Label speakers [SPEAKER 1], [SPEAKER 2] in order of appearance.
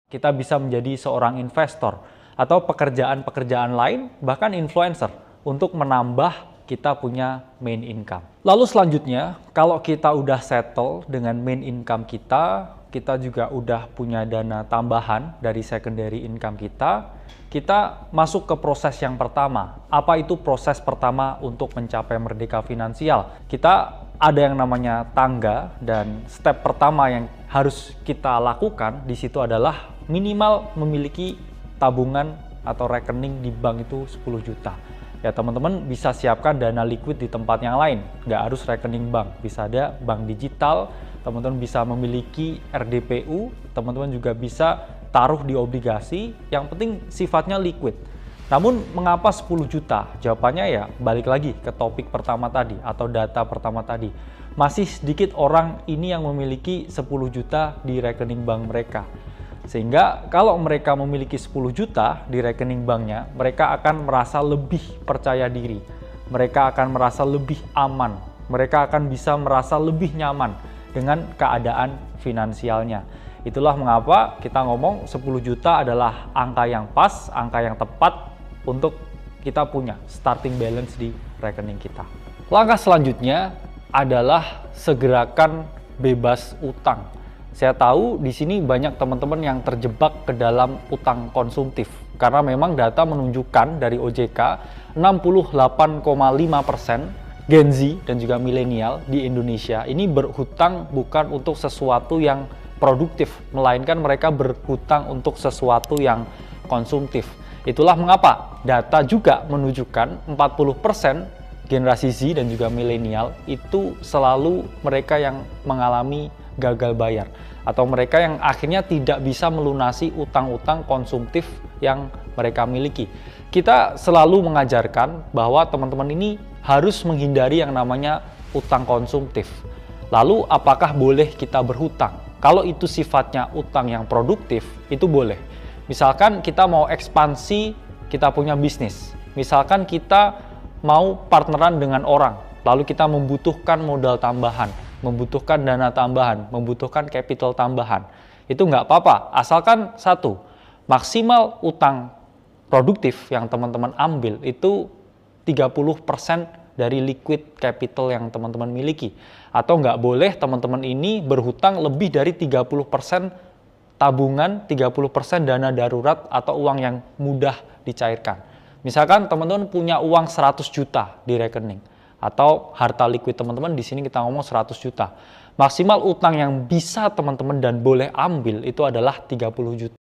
[SPEAKER 1] Kita bisa menjadi seorang investor atau pekerjaan-pekerjaan lain, bahkan influencer, untuk menambah kita punya main income. Lalu selanjutnya, kalau kita udah settle dengan main income kita juga udah punya dana tambahan dari secondary income kita masuk ke proses yang pertama. Apa itu proses pertama untuk mencapai merdeka finansial? Kita ada yang namanya tangga, dan step pertama yang harus kita lakukan di situ adalah minimal memiliki tabungan atau rekening di bank itu 10 juta. Ya, teman-teman bisa siapkan dana liquid di tempat yang lain, nggak harus rekening bank, bisa ada bank digital, teman-teman bisa memiliki RDPU, teman-teman juga bisa taruh di obligasi, yang penting sifatnya liquid. Namun mengapa 10 juta? Jawabannya ya balik lagi ke topik pertama tadi atau data pertama tadi. Masih sedikit orang ini yang memiliki 10 juta di rekening bank mereka. Sehingga kalau mereka memiliki 10 juta di rekening banknya, mereka akan merasa lebih percaya diri. Mereka akan merasa lebih aman. Mereka akan bisa merasa lebih nyaman dengan keadaan finansialnya. Itulah mengapa kita ngomong 10 juta adalah angka yang pas, angka yang tepat untuk kita punya starting balance di rekening kita. Langkah selanjutnya adalah segerakan bebas utang. Saya tahu di sini banyak teman-teman yang terjebak ke dalam utang konsumtif karena memang data menunjukkan dari OJK 68,5% Gen Z dan juga milenial di Indonesia ini berhutang bukan untuk sesuatu yang produktif, melainkan mereka berhutang untuk sesuatu yang konsumtif. Itulah mengapa data juga menunjukkan 40% generasi Z dan juga milenial itu selalu mereka yang mengalami gagal bayar atau mereka yang akhirnya tidak bisa melunasi utang-utang konsumtif yang mereka miliki. Kita selalu mengajarkan bahwa teman-teman ini harus menghindari yang namanya utang konsumtif. Lalu apakah boleh kita berhutang? Kalau itu sifatnya utang yang produktif, itu boleh. Misalkan kita mau ekspansi, kita punya bisnis. Misalkan kita mau partneran dengan orang, lalu kita membutuhkan modal tambahan, membutuhkan dana tambahan, membutuhkan capital tambahan. Itu nggak apa-apa, asalkan satu, maksimal utang produktif yang teman-teman ambil itu 30% dari liquid capital yang teman-teman miliki. Atau nggak boleh teman-teman ini berhutang lebih dari 30% tabungan, 30% dana darurat atau uang yang mudah dicairkan. Misalkan teman-teman punya uang 100 juta di rekening, atau harta liquid teman-teman di sini kita ngomong 100 juta. Maksimal utang yang bisa teman-teman dan boleh ambil itu adalah 30 juta.